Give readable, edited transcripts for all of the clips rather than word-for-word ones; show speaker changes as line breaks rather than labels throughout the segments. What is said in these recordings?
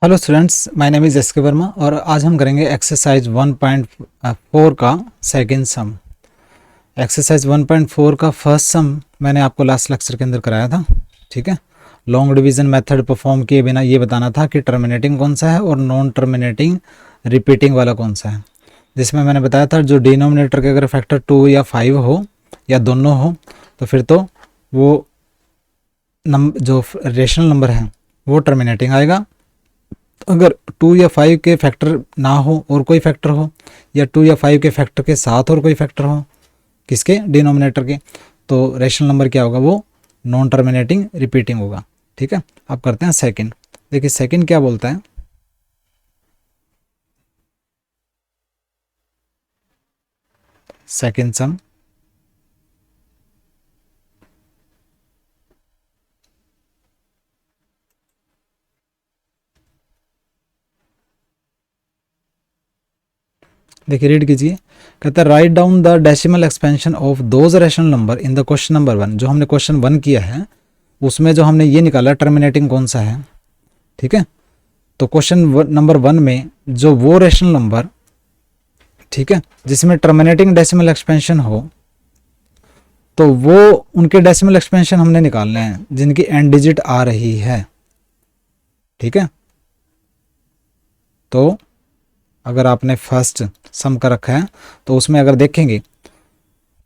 Hello students, my name is S के वर्मा और आज हम करेंगे एक्सरसाइज 1.4 का सेकंड सम। एक्सरसाइज 1.4 का फर्स्ट सम मैंने आपको लास्ट लेक्चर के अंदर कराया था। ठीक है, लॉन्ग डिवीज़न मेथड परफॉर्म किए बिना ये बताना था कि टर्मिनेटिंग कौन सा है और नॉन टर्मिनेटिंग रिपीटिंग वाला कौन सा है, जिसमें मैंने बताया था जो डिनोमिनेटर के अगर फैक्टर 2 या 5 हो या दोनों हो तो फिर तो वो जो रेशनल नंबर है वो टर्मिनेटिंग आएगा। अगर 2 या 5 के फैक्टर ना हो और कोई फैक्टर हो, या 2 या 5 के फैक्टर के साथ और कोई फैक्टर हो किसके डिनोमिनेटर के, तो रेशनल नंबर क्या होगा, वो नॉन टर्मिनेटिंग रिपीटिंग होगा। ठीक है, अब करते हैं सेकंड। देखिए सेकंड क्या बोलता है, सेकंड सम देखिए रीड कीजिए। कहता है write down the decimal expansion of those rational number in the question number 1। जो हमने क्वेश्चन 1 किया है उसमें जो हमने ये निकाला टर्मिनेटिंग कौन सा है। ठीक है, तो क्वेश्चन नंबर 1 में जो वो रेशनल नंबर, ठीक है, जिसमें टर्मिनेटिंग डेसिमल एक्सपेंशन हो तो वो उनके डेसिमल एक्सपेंशन हमने निकालने हैं जिनकी एंड डिजिट आ रही है। ठीक है, तो अगर आपने फर्स्ट सम का रखा है तो उसमें अगर देखेंगे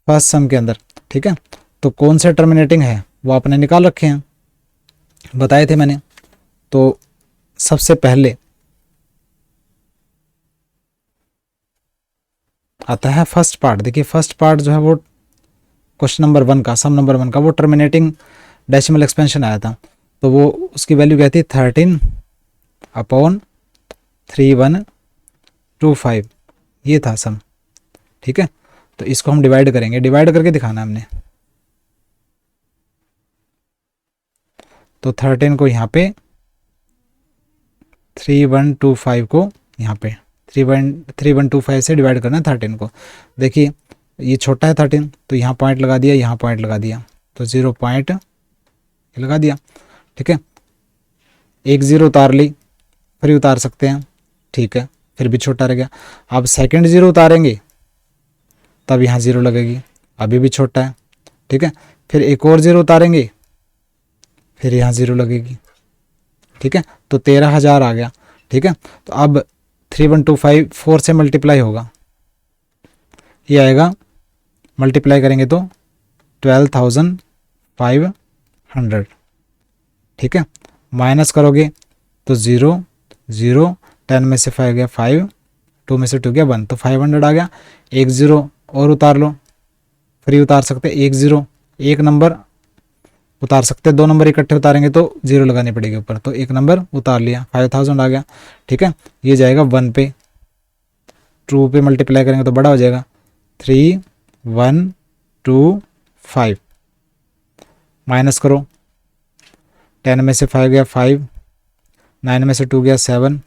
फर्स्ट सम के अंदर, ठीक है, तो कौन से टर्मिनेटिंग है वो आपने निकाल रखे हैं, बताए थे मैंने। तो सबसे पहले आता है फर्स्ट पार्ट। देखिए फर्स्ट पार्ट जो है वो क्वेश्चन नंबर 1 का, सम नंबर 1 का, वो टर्मिनेटिंग डेसिमल एक्सपेंशन आया था। तो वो उसकी वैल्यू क्या थी, 13/3125, ये था सम। ठीक है, तो इसको हम डिवाइड करेंगे, डिवाइड करके दिखाना हमने। तो 13 को यहाँ पे, 3125 को यहाँ पे 3125 से डिवाइड करना है 13 को। देखिए ये छोटा है 13, तो यहाँ पॉइंट लगा दिया, यहाँ पॉइंट लगा दिया, तो 0 पॉइंट लगा दिया। ठीक है, एक 0 उतार ली, फिर उतार सकते हैं, ठीक है, फिर भी छोटा रह गया। अब सेकंड 0 उतारेंगे तब यहाँ 0 लगेगी, अभी भी छोटा है। ठीक है, फिर एक और 0 उतारेंगे, फिर यहाँ 0 लगेगी। ठीक है, तो 13,000 आ गया। ठीक है, तो अब 3125 4 से मल्टीप्लाई होगा, ये आएगा, मल्टीप्लाई करेंगे तो 12,500। ठीक है, माइनस करोगे तो 0 0, 10 में से 5 गया 5, 2 में से 2 गया 1, तो 500 आ गया। एक 0 और उतार लो, फ्री उतार सकते, एक 0, एक नंबर उतार सकते, दो नंबर इकट्ठे उतारेंगे तो 0 लगानी पड़ेगी ऊपर, तो एक नंबर उतार लिया, 5000 आ गया। ठीक है, ये जाएगा 1 पे, 2 पे मल्टीप्लाई करेंगे तो बड़ा हो जाएगा, 3125, माइनस करो, 10 में से 5 गया 5, 9 में से 2 गया 7।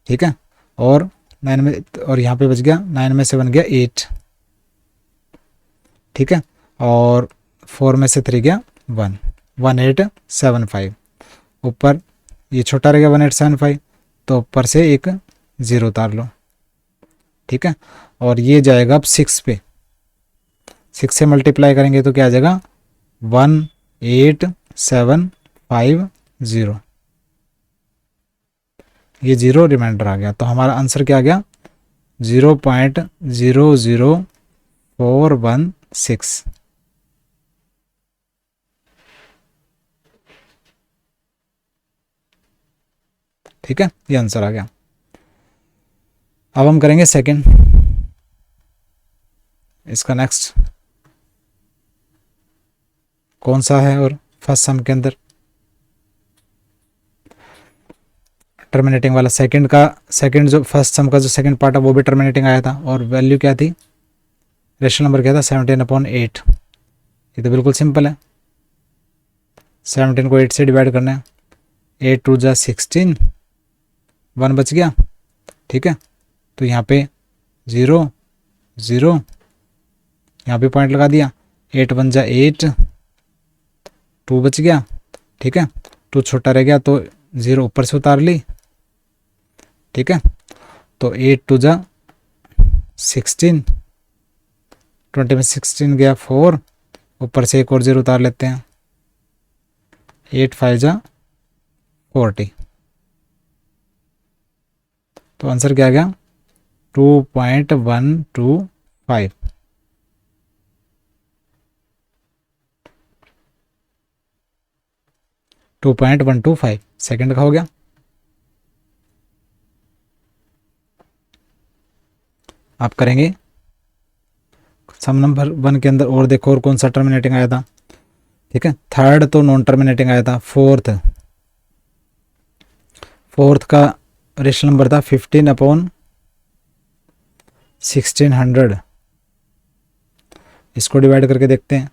ठीक है, और 9 में, और यहाँ पे बच गया 9 में से 1 गया 8। ठीक है, और 4 में से 3 गया 1, 1875। ऊपर ये छोटा रहेगा 1875, तो ऊपर से एक 0 उतार लो। ठीक है, और ये जाएगा अब 6 पे, 6 से मल्टीप्लाई करेंगे तो क्या आ जाएगा, 18750, ये 0 रिमाइंडर आ गया। तो हमारा आंसर क्या आ गया, 0.00416। ठीक है, ये आंसर आ गया। अब हम करेंगे सेकंड, इसका नेक्स्ट कौन सा है, और फर्स्ट सम के अंदर टर्मिनेटिंग वाला सेकंड का, सेकंड जो फर्स्ट सम का जो सेकंड पार्ट है वो भी टर्मिनेटिंग आया था, और वैल्यू क्या थी, रेशनल नंबर क्या था, 17/8। ये तो बिल्कुल सिंपल है, 17 को 8 से डिवाइड करना है, 8 2 जा 16, 1 बच गया। ठीक है, तो यहाँ पे 0 0, यहाँ पे पॉइंट लगा दिया, 8 1 जा 8, 2 बच गया। ठीक है, 2 छोटा रह गया तो 0 ऊपर से उतार ली, ठीक है। तो 8 टू जा 16, 20 में 16 गया 4, ऊपर से एक और 0 उतार लेते हैं, 8 5 जा 40। तो आंसर क्या आ गया 2.125। सेकेंड का हो गया। आप करेंगे सम नंबर 1 के अंदर और देखो और कौन सा टर्मिनेटिंग आया था। ठीक है, थर्ड तो नॉन टर्मिनेटिंग आया था। फोर्थ का रेशनल नंबर था 15/1600। इसको डिवाइड करके देखते हैं।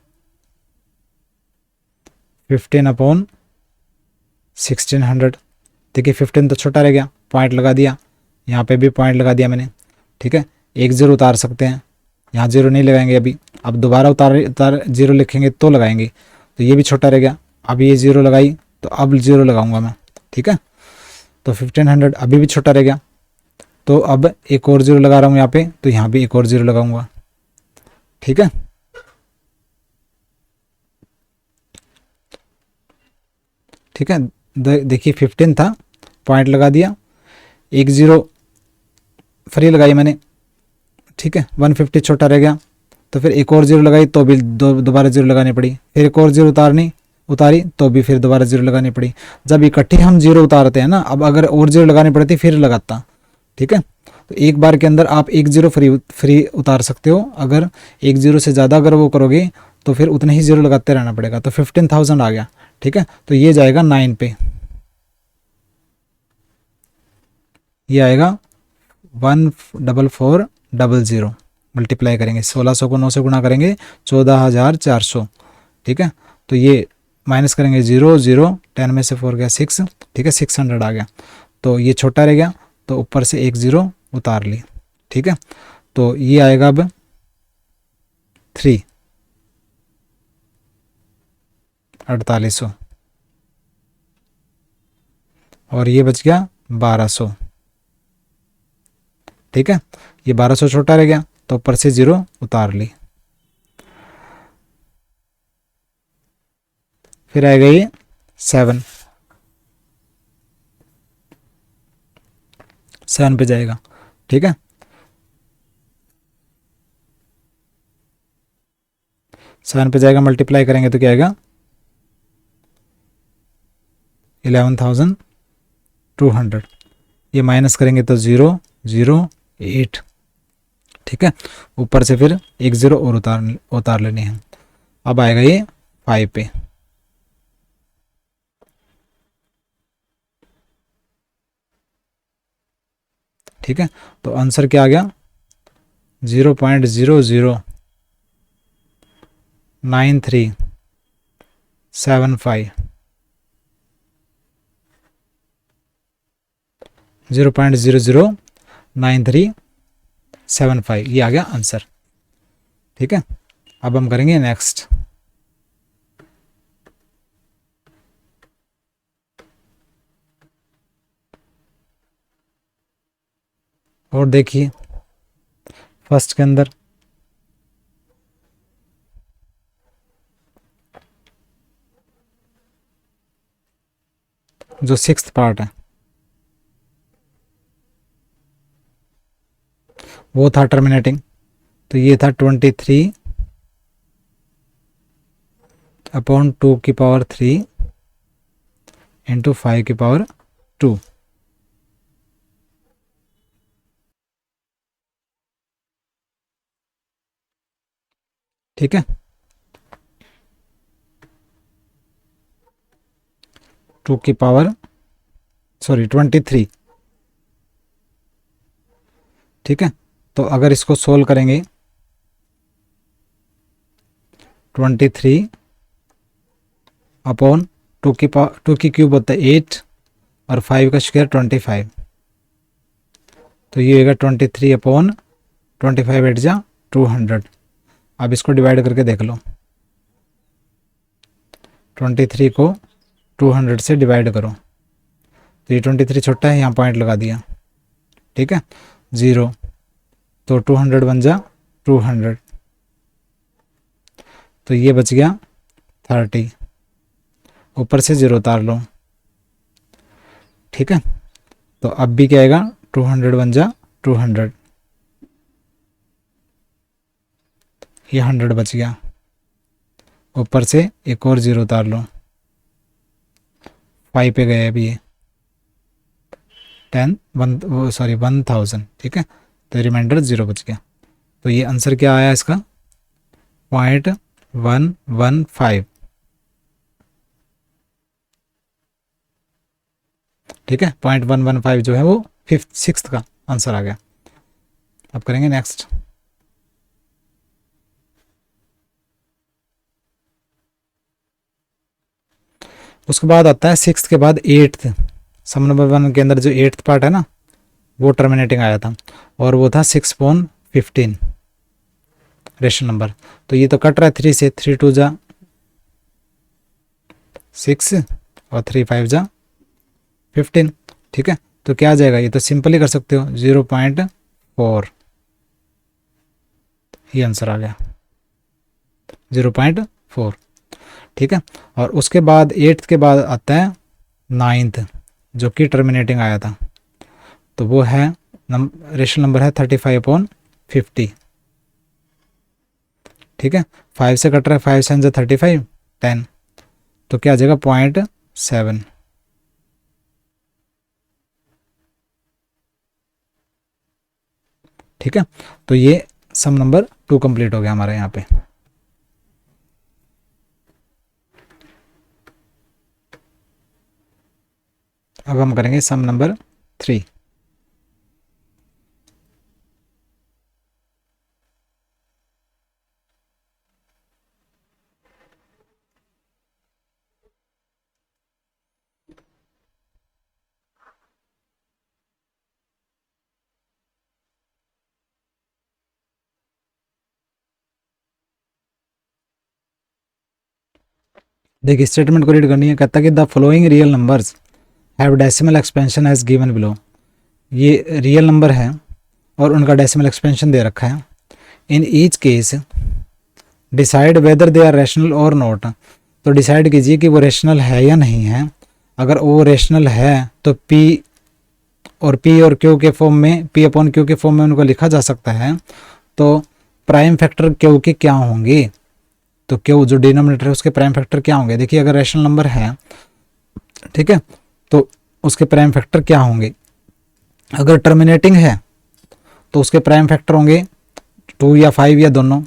15/1600, देखिए 15 तो छोटा रह गया, पॉइंट लगा दिया, यहाँ पे भी पॉइंट लगा दिया मैंने। ठीक है, एक 0 उतार सकते हैं, यहाँ 0 नहीं लगाएंगे अभी, अब दोबारा उतार 0 लिखेंगे तो लगाएंगे, तो ये भी छोटा रह गया। अब ये 0 लगाई तो अब 0 लगाऊंगा मैं। ठीक है, तो 1500 अभी भी छोटा रह गया, तो अब एक और 0 लगा रहा हूँ यहाँ पे, तो यहाँ भी एक और 0 लगाऊंगा। ठीक है, ठीक है, देखिए 15 था, पॉइंट लगा दिया, एक 0 फ्री लगाई मैंने। ठीक है, 150 छोटा रह गया, तो फिर एक और 0 लगाई तो भी दोबारा 0 लगानी पड़ी, फिर एक और 0 उतारी तो भी फिर दोबारा 0 लगानी पड़ी। जब इकट्ठे हम 0 उतारते हैं ना, अब अगर और 0 लगानी पड़ती फिर लगाता। ठीक है, तो एक बार के अंदर आप एक 0 फ्री उतार सकते हो। अगर एक 0 से ज़्यादा अगर वो करोगे तो फिर उतने ही 0 लगाते रहना पड़ेगा। तो 15,000 आ गया। ठीक है, तो ये जाएगा 9 पे, ये आएगा 14400। मल्टीप्लाई करेंगे, 1600 को 9 से गुणा करेंगे 14,400। ठीक है, तो ये माइनस करेंगे 0 0, 10 में से 4 गया 6। ठीक है, 600 आ गया, तो ये छोटा रह गया, तो ऊपर से एक 0 उतार ली। ठीक है, तो ये आएगा अब 3, 4800, और ये बच गया 1200। ठीक है, ये 1200 छोटा रह गया, तो ऊपर से 0 उतार ली। फिर आएगा ये 7 पे जाएगा। ठीक है, 7 पे जाएगा, मल्टीप्लाई करेंगे तो क्या आएगा 11,200। ये माइनस करेंगे तो 0 0 8। ठीक है, ऊपर से फिर एक 0 और उतार लेने हैं। अब आएगा ये 5 पे। ठीक है, तो आंसर क्या आ गया 0.009375। 0.009375, ये आ गया आंसर। ठीक है, अब हम करेंगे नेक्स्ट। और देखिए फर्स्ट के अंदर जो 6th पार्ट है वो था टर्मिनेटिंग, तो ये था 23/2 इंटू 5/2। ठीक है, 23। ठीक है, तो अगर इसको सोल्व करेंगे 23/2 की क्यूब होता है 8 और 5 का स्क्वायर 25, तो ये होगा 23/25 8 जा 200। अब इसको डिवाइड करके देख लो, 23 को 200 से डिवाइड करो, तो ये 23 छोटा है, यहाँ पॉइंट लगा दिया, ठीक है, 0 तो 200 बन जा 200, तो ये बच गया 30, ऊपर से 0 उतार लो। ठीक है, तो अब भी क्या आएगा, 200 बन जा 200, ये 100 बच गया, ऊपर से एक और 0 उतार लो, 5 पे गए अभी ये 1000। ठीक है, तो रिमाइंडर 0 बच गया। तो ये आंसर क्या आया इसका, 0.115। ठीक है, 0.115 जो है वो सिक्स्थ का आंसर आ गया। अब करेंगे नेक्स्ट। उसके बाद आता है सिक्स्थ के बाद एट्थ। सम नंबर 1 के अंदर जो एट्थ पार्ट है ना, वो टर्मिनेटिंग आया था, और वो था 6/15 रेशनल नंबर। तो ये तो कट रहा है 3 से, 3 2 जा 6 और 3 5 जा 15। ठीक है, तो क्या आ जाएगा, ये तो सिंपल ही कर सकते हो, 0.4, ये आंसर आ गया 0.4। ठीक है, और उसके बाद एट्थ के बाद आता है नाइन्थ, जो कि टर्मिनेटिंग आया था, तो वो है रेशनल नंबर है 35/50। ठीक है, 5 से कट रहा है, 5 7 जा 35, 10, तो क्या आ जाएगा 0.7। ठीक है, तो ये सम नंबर 2 कंप्लीट हो गया हमारे यहाँ पे। अब हम करेंगे सम नंबर 3। देखिए स्टेटमेंट को रीड करनी है, कहता है कि the following real numbers have decimal expansion as given below. ये रियल नंबर है और उनका डेसिमल एक्सपेंशन दे रखा है। In each case decide whether they are rational or not. तो डिसाइड कीजिए कि वो रैशनल है या नहीं है। अगर वो रैशनल है तो पी और क्यू के फॉर्म में, पी अपॉन क्यू के फॉर्म में उनको लिखा जा सकता है। तो प्राइम फैक्टर क्यू के क्या होंगे, तो क्यू जो डिनोमिनेटर है उसके प्राइम फैक्टर क्या होंगे। देखिए अगर रैशनल नंबर है, ठीक है, तो उसके प्राइम फैक्टर क्या होंगे। अगर टर्मिनेटिंग है तो उसके प्राइम फैक्टर होंगे 2 या 5 या दोनों,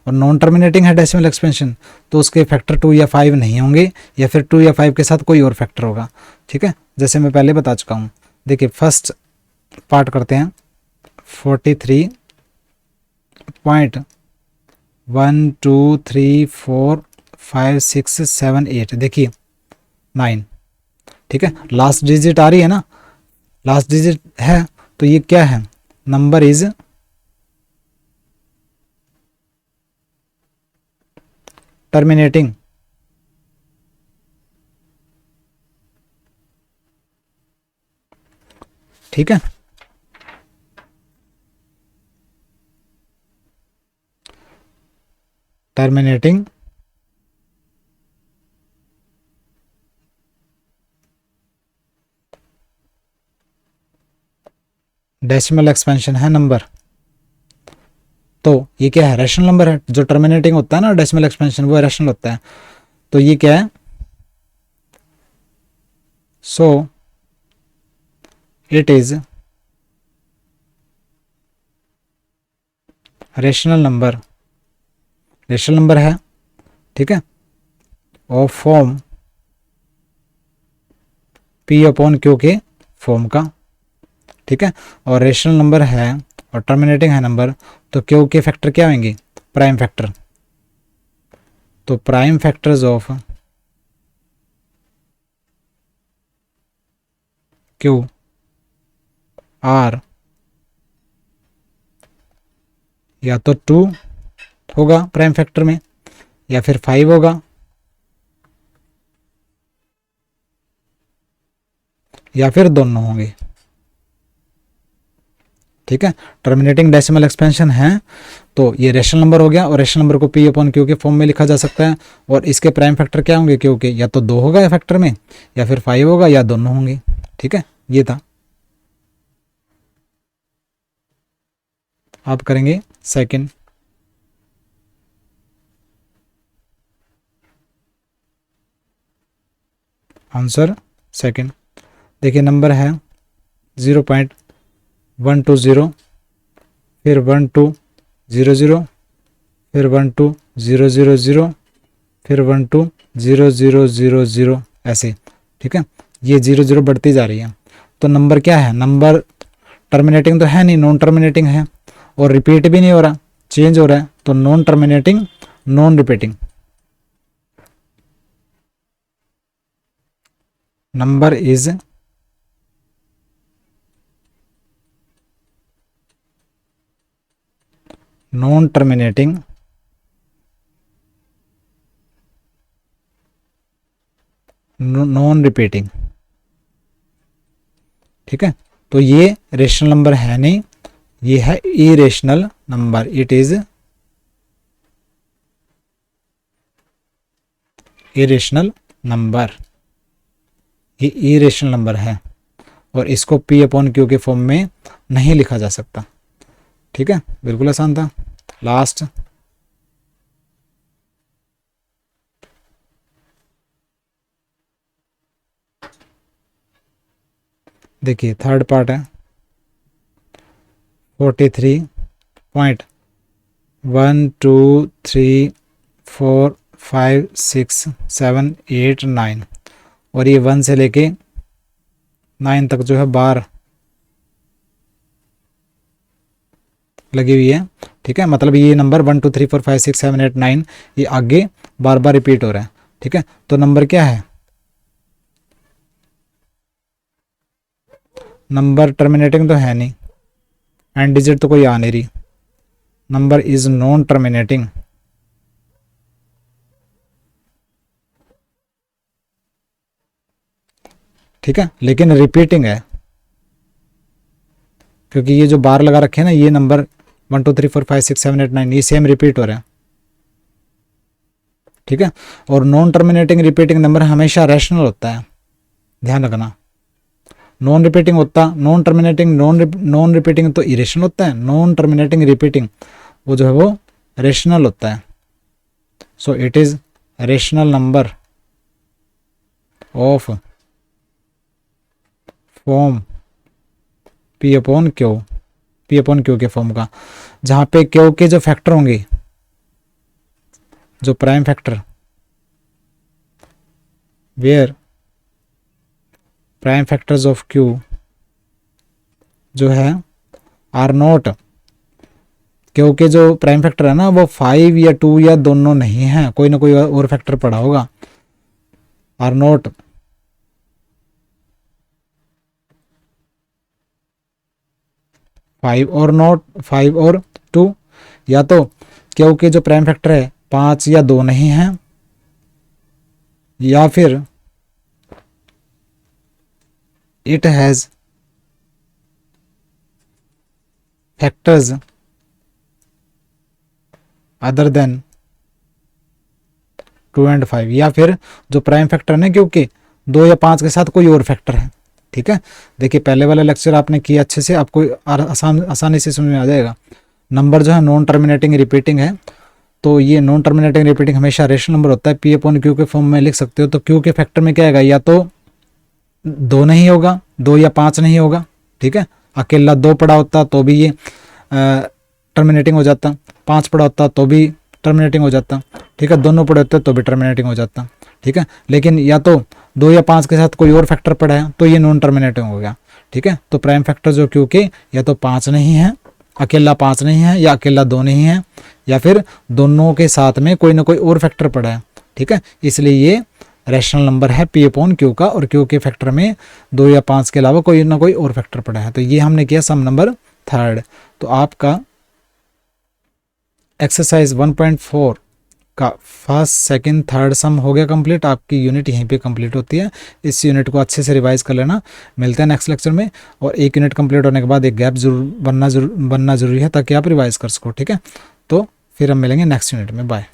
और नॉन टर्मिनेटिंग है डेसिमल एक्सपेंशन तो उसके फैक्टर 2 या 5 नहीं होंगे, या फिर 2 या 5 के साथ कोई और फैक्टर होगा। ठीक है, जैसे मैं पहले बता चुका हूँ। देखिए फर्स्ट पार्ट करते हैं, 43.1 2 3 4 5 6 7 8, देखिए 9। ठीक है, लास्ट डिजिट आ रही है ना, लास्ट डिजिट है, तो ये क्या है, नंबर इज टर्मिनेटिंग। ठीक है, टर्मिनेटिंग डेसिमल एक्सपेंशन है नंबर। तो ये क्या है, रैशनल नंबर है। जो टर्मिनेटिंग होता है ना डेसिमल एक्सपेंशन, वो रैशनल होता है। तो ये क्या है, so it is rational number, rational number है। ठीक है, of form p upon q के फॉर्म का। ठीक है, और रैशनल नंबर है और टर्मिनेटिंग है नंबर, तो क्यू के फैक्टर क्या होंगे, प्राइम फैक्टर। तो prime factors of Q R या तो 2 होगा प्राइम फैक्टर में, या फिर 5 होगा, या फिर दोनों होंगे। ठीक है, टर्मिनेटिंग डेसिमल एक्सपेंशन है तो ये रेशनल नंबर हो गया, और रेशनल नंबर को पी अपॉन क्यू के फॉर्म में लिखा जा सकता है। और इसके प्राइम फैक्टर क्या होंगे, क्यू के, या तो 2 होगा या फैक्टर में, या फिर 5 होगा, या दोनों होंगे। ठीक है, ये था। आप करेंगे सेकंड। Answer second. देखिए नंबर है 0.120, फिर 1200, फिर 12000, फिर 120000 ऐसे। ठीक है, ये 00 बढ़ती जा रही है। तो नंबर क्या है, नंबर टर्मिनेटिंग तो है नहीं, नॉन टर्मिनेटिंग है, और रिपीट भी नहीं हो रहा, चेंज हो रहा है, तो non terminating non repeating. Number is non terminating non repeating. ठीक है, तो ये रेशनल नंबर है नहीं, ये है irrational number, it is irrational number, ये इरेशनल नंबर है, और इसको पी अपॉन क्यू के फॉर्म में नहीं लिखा जा सकता। ठीक है, बिल्कुल आसान था। लास्ट, देखिए थर्ड पार्ट है 43.123456789, और ये 1 से लेके 9 तक जो है बार लगी हुई है। ठीक है, मतलब ये नंबर 1 2 3 4 5 6 7 8 9 ये आगे बार बार रिपीट हो रहा है। ठीक है, तो नंबर क्या है, नंबर टर्मिनेटिंग तो है नहीं, एंड डिजिट तो कोई आ नहीं रही, नंबर इज नॉन टर्मिनेटिंग। ठीक है, लेकिन रिपीटिंग है, क्योंकि ये जो बार लगा रखे हैं ना, ये नंबर 1 2 3 4 5 6 7 8 9 ये सेम रिपीट हो रहा है। ठीक है, और नॉन टर्मिनेटिंग रिपीटिंग नंबर हमेशा रैशनल होता है, ध्यान रखना। नॉन रिपीटिंग होता, नॉन टर्मिनेटिंग नॉन रिपीटिंग तो इरेशनल होता है, नॉन टर्मिनेटिंग रिपीटिंग वो जो है वो रेशनल होता है। So it is rational number of form p upon q, p upon q के फॉर्म का, जहां पे क्यू के जो फैक्टर होंगे, जो prime factor, where prime factors of q जो है आर नॉट, क्यू के जो प्राइम फैक्टर है ना वो 5 या 2 या दोनों नहीं है, कोई ना कोई और फैक्टर पड़ा होगा, आर नॉट 5 और नॉट 5 और 2, या तो क्यू के जो प्राइम फैक्टर है 5 या 2 नहीं है, या फिर it has factors other than 2 and 5, या फिर जो प्राइम फैक्टर है ना क्योंकि 2 या 5 के साथ कोई और फैक्टर है। ठीक है, देखिए पहले वाला लेक्चर आपने किया अच्छे से, आपको आसानी से समझ में आ जाएगा। नंबर जो है नॉन टर्मिनेटिंग रिपीटिंग है, तो ये नॉन टर्मिनेटिंग रिपीटिंग हमेशा रेशनल नंबर होता है, पी अपॉन क्यू के फॉर्म में लिख सकते हो। तो क्यू के फैक्टर में क्या आएगा, या तो 2 नहीं होगा, 2 या 5 नहीं होगा। ठीक है, अकेला 2 पड़ा होता तो भी ये टर्मिनेटिंग हो जाता, 5 पड़ा होता तो भी टर्मिनेटिंग हो जाता। ठीक है, दोनों पड़े होते तो भी टर्मिनेटिंग हो जाता। ठीक है, लेकिन या तो 2 या 5 के साथ कोई और फैक्टर पड़ा है तो ये नॉन टर्मिनेटिंग हो गया। ठीक है, तो प्राइम फैक्टर जो क्यू के या तो 5 नहीं है, अकेला 5 नहीं है, या अकेला 2 नहीं है, या फिर दोनों के साथ में कोई ना कोई और फैक्टर पड़ा है। ठीक है, इसलिए ये रैशनल नंबर है पी अपॉन क्यू का, और क्यू के फैक्टर में 2 या 5 के अलावा कोई ना कोई और फैक्टर पड़ा है। तो ये हमने किया सम नंबर थर्ड। तो आपका एक्सरसाइज 1.4 का फर्स्ट सेकंड थर्ड सम हो गया कंप्लीट। आपकी यूनिट यहीं पे कंप्लीट होती है। इस यूनिट को अच्छे से रिवाइज कर लेना। मिलते हैं नेक्स्ट लेक्चर में। और एक यूनिट कंप्लीट होने के बाद एक गैप बनना जरूरी है ताकि आप रिवाइज कर सको, ठीक है। तो फिर हम मिलेंगे नेक्स्ट यूनिट में। बाय।